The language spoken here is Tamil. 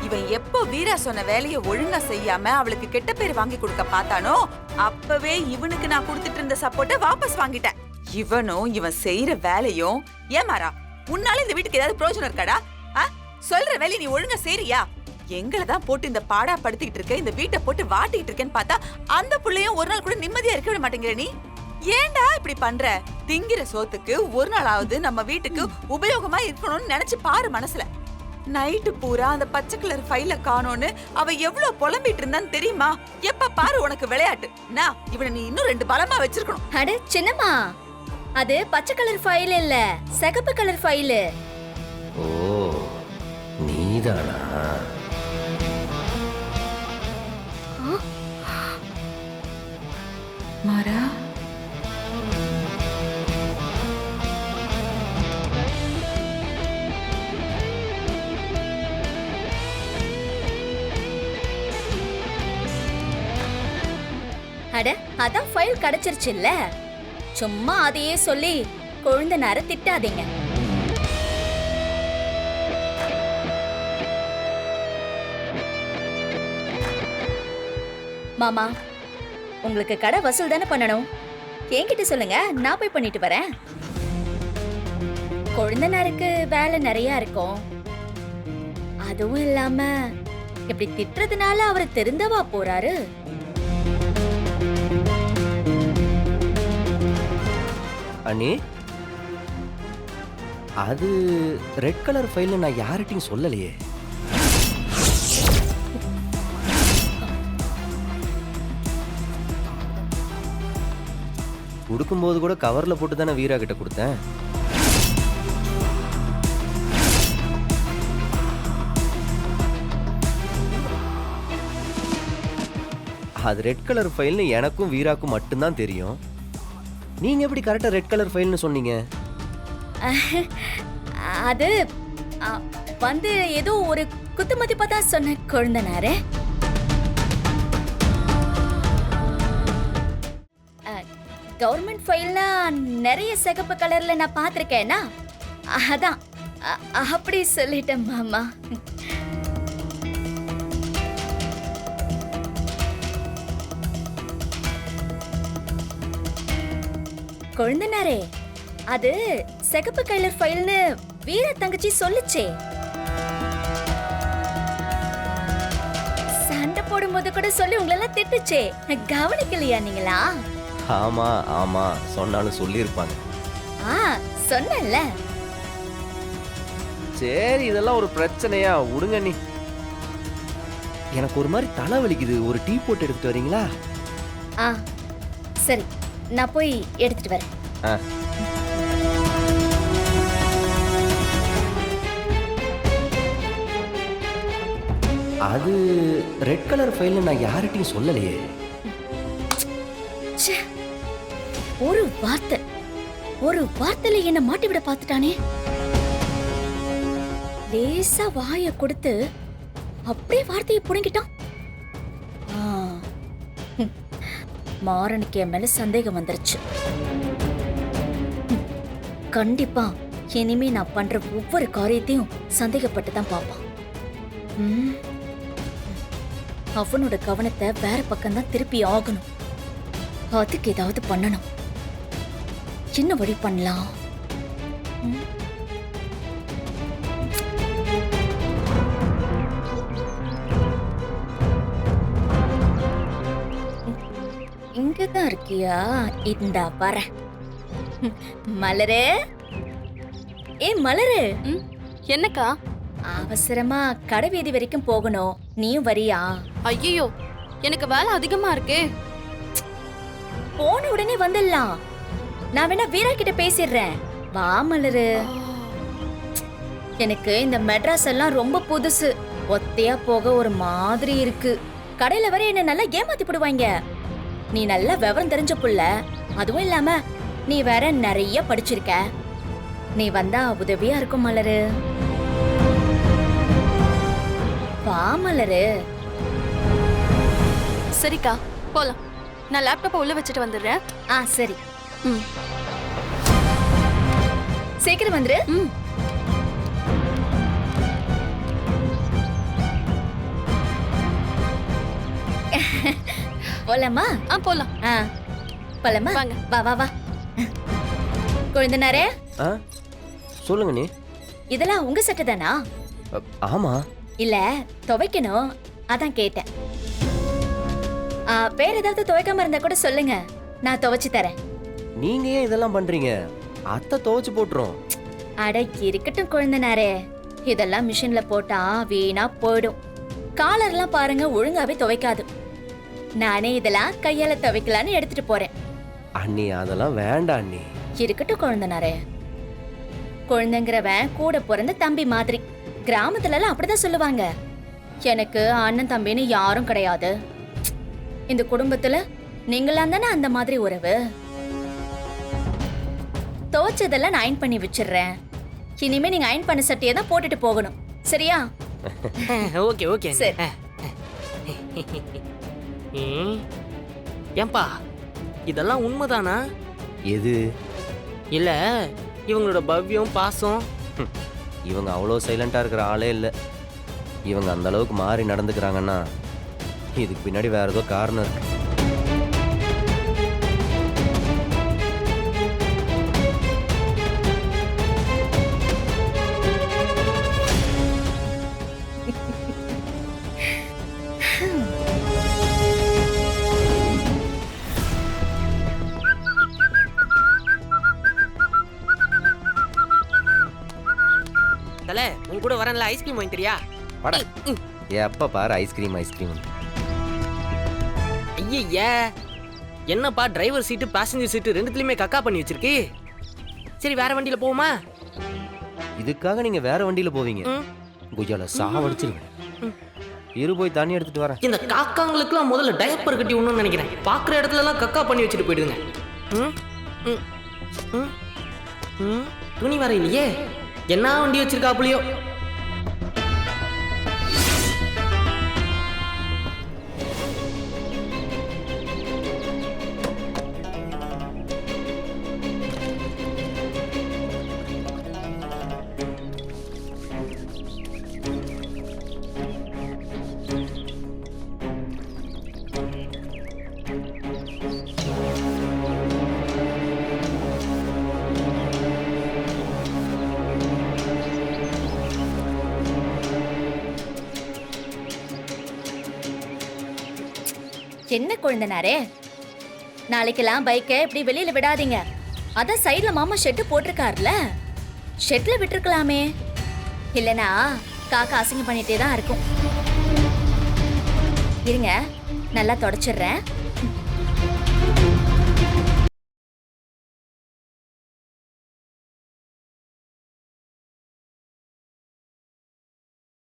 இவன் எப்போ வீரா சொன்ன வேலையை ஒழுங்கா செய்யாம அவளுக்கு கெட்ட பேர் வாங்கி கொடுக்க பார்த்தானோ அப்பவே இவனுக்கு நான் கொடுத்துட்டு இருந்த சப்போர்ட்டை வாபஸ் வாங்கிட்டேன். இவனும் இவன் செய்யற வேலையும் ஏமாறா உன்னால இந்த வீட்டுக்கு ஏதாவது பிரயோஜனம் இருக்காடா? சொல்ற வேலையை நீ ஒழுங்கா செய்றியா? எங்களை தான் போட்டு இந்த பாடா படுத்திக்கிட்டு இருக்க, இந்த வீட்டை போட்டு வாட்டிக்கிட்டு இருக்கேன்னு பார்த்தா அந்த புள்ளையும் ஒரு நாள் கூட நிம்மதியா இருக்க விட மாட்டேங்கிற நீ. ஏன்டா இப்படி பண்ற? திங்கிற சோத்துக்கு ஒரு நாளாவது நம்ம வீட்டுக்கு உபயோகமா இருக்கணும்னு நினைச்சு பாரு மனசுல. நைட்டு பூரா அந்த பச்சை கலர் ஃபைல காணோன்னு அவ எவ்வளவு புலம்பிட்டு இருந்தான்னு தெரியுமா? எப்ப பாரு உனக்கு விளையாட்டு. நான் இவனை நீ இன்னும் 2 பலமா வச்சிருக்கணும். அட சின்னம்மா, அது பச்சை கலர் ஃபைல் இல்ல, சிகப்பு கலர் ஃபைல். ஓ, நீதானா? மாறா அட அதான் ஃபைல் கிடைச்சிருச்சுல்ல. சும்மா அதையே சொல்லி கொழுந்தனார திட்டாதீங்க. மாமா, உங்களுக்கு கடை வசூல் தானே பண்ணணும். என்கிட்ட சொல்லுங்க, நான் போய் பண்ணிட்டு வரேன். கொழுந்தனாருக்கு வேலை நிறைய இருக்கும். அதுவும் இல்லாம இப்படி திட்டுறதுனால அவரு தெரிந்தவா போறாரு. அண்ணி, அது ரெட் கலர் ஃபைல் நான் யார்கிட்டயும் சொல்லலையே. கொடுக்கும்போது கூட கவர்ல போட்டு தானே வீரா கிட்ட கொடுத்தேன். அது ரெட் கலர் ஃபைல்னு எனக்கும் வீராக்கும் மட்டும்தான் தெரியும். நீங்க எப்படி கரெக்டா ரெட் கலர் ஃபைல்னு சொன்னீங்க? அது வந்து ஏதோ ஒரு குத்துமதிப்பா தான் சொன்ன கொழுந்தனாரே. கவர்மெண்ட் ஃபைல்னா நிறைய சிகப்பு கலர்ல நான் பார்த்திருக்கேனா, அதான் அப்படி சொல்லிட்டேன் மாமா. கொழுந்தனாரே, அது சிகப்பு கலர் ஃபைல்னு வீர தங்கச்சி சொல்லுச்சே. சண்டை போடும்போது கூட சொல்லி உங்களெல்லாம் திட்டுச்சே, கவனிக்கலையா நீங்களா? ஆமா ஆமா, சொன்னாலும் சொல்லியிருப்பாங்க. சொன்னல. சரி, இதெல்லாம் ஒரு பிரச்சனையா? விடுங்க நீ. எனக்கு ஒரு மாதிரி தலை வலிக்குது, ஒரு டீ போட்டு எடுத்துட்டு வரீங்களா? சரி, நான் போய் எடுத்துட்டு வரேன். அது ரெட் கலர் ஃபைல் நான் யார்கிட்டயும் சொல்லலையே. ஒரு வார்த்தையில என்ன மாட்டி விட பார்த்துட்டானே. லேசா வாய கொடுத்து அப்படியே வார்த்தையை புடுங்கிட்டான். மாறனுக்கு என் மேல சந்தேகம் வந்துருச்சு. கண்டிப்பா இனிமே நான் பண்ற ஒவ்வொரு காரியத்தையும் சந்தேகப்பட்டு தான் பாப்பான். அவனோட கவனத்தை வேற பக்கம் தான் திருப்பி ஆகணும். அதுக்கு ஏதாவது பண்ணணும். என்ன வழி பண்ணலாம்? இங்கதான் இருக்கியா? இந்த வர மலரு. மலரு, என்னக்கா? அவசரமா கடை வீதி வரைக்கும் போகணும். நீயும் வரியா? ஐயோ, எனக்கு வேலை அதிகமா இருக்கே. போன உடனே வந்துடலாம். நான் வேணா வீரா கிட்ட பேசிடுறேன். வா மலரு. எனக்கு இந்த மெட்ராஸ் எல்லாம் ரொம்ப புதுசு. ஒத்தையா போக ஒரு மாதிரி இருக்கு. கடையில வர என்ன நல்லா ஏமாத்தி போடுவாங்க. நீ நல்ல விவரம் தெரிஞ்ச புள்ள. அதுவும் இல்லாம நீ வேற நிறைய படிச்சிருக்க. நீ வந்தா உதவியா இருக்கும் மலரு. வா மலரு. சரிக்கா, போலாம். நான் லேப்டாப்பை உள்ள வச்சுட்டு வந்துடுறேன். சரி. சீக்கிரம் வந்துரு. போலாமா? போலாம். போலாமா? வாங்க. வா வா வா. கொழுந்தனாரே, ஆ சொல்லுங்க நீ. இதெல்லாம் உங்க சட்டை தானா? ஆமா. இல்ல, துவைக்கணும், அதான் கேட்டேன். வேற ஏதாவது துவைக்காம இருந்தா கூட சொல்லுங்க, நான் துவைச்சு தரேன். நீங்க ஏன் இதெல்லாம் பண்றீங்க? அத்தை துவைச்சு போட்டுரும். அட இருக்கட்டும் கொழுந்தனாரே, இதெல்லாம் மிஷின்ல போட்டா வீணா போயிடும். காலர்லாம் பாருங்க ஒழுங்காவே துவைக்காது. நானே இதெல்லாம் கையால துவைக்கலான்னு எடுத்துட்டு போறேன். அண்ணி அதெல்லாம் வேண்டாம் அண்ணி. இருக்கட்டும் கொழுந்தனாரே. குழந்தைங்கிறவன் கூட பிறந்த தம்பி மாதிரி. கிராமத்துல எல்லாம் அப்படிதான் சொல்லுவாங்க. எனக்கு அண்ணன் தம்பின்னு யாரும் கிடையாது. இந்த குடும்பத்துல நீங்களாம் தானே அந்த மாதிரி உறவு. துவைச்சதெல்லாம் நான் அயன் பண்ணி வச்சிடுறேன். இனிமே நீங்க அயன் பண்ண சட்டையை தான் போட்டுட்டு போகணும், சரியா? Okay okay. சரி. ஏன்பா இதெல்லாம் உண்மைதானா? எது? இல்ல இவங்களோட பவ்யம் பாசம். இவங்க அவ்வளோ சைலண்டா இருக்கிற ஆளே இல்லை. இவங்க அந்த அளவுக்கு மாறி நடந்துக்கிறாங்கன்னா இதுக்கு பின்னாடி வேற ஏதோ காரணம் இருக்கு. தல உன் கூட வரேன்ல, ஐஸ்கிரீம் வாங்கி தெரியா? பட எப்ப பாரு ஐஸ்கிரீம் ஐஸ்கிரீம். ஐயா என்னப்பா டிரைவர் சீட்டு பேசஞ்சர் சீட்டு ரெண்டுத்துலயுமே கக்கா பண்ணி வச்சிருக்கு. சரி வேற வண்டியில போவோமா? இதுக்காக நீங்க வேற வண்டியில போவீங்க? குஜால சாவடிச்சிருவேன். இரு போய் தண்ணி எடுத்துட்டு வரேன். இந்த காக்காங்களுக்குலாம் முதல்ல டயப்பர் கட்டி விடணும்னு நினைக்கிறேன். பாக்குற இடத்துல எல்லாம் கக்கா பண்ணி வச்சுட்டு போயிடுங்க. துணி வர இல்லையே, என்ன வண்டி வச்சிருக்காப்புலையோ. என்ன கொழுந்தனாரே, நாளைக்கெல்லாம் பைக்கை இப்படி வெளியில விடாதீங்க. அதான் சைடுல மாமா ஷெட்டு போட்டிருக்காருல, ஷெட்ல விட்டுருக்கலாமே. இல்லனா காக்கா அசிங்கம் பண்ணிட்டே தான் இருக்கும். இருங்க, நல்லா தொடச்சிடுறேன்.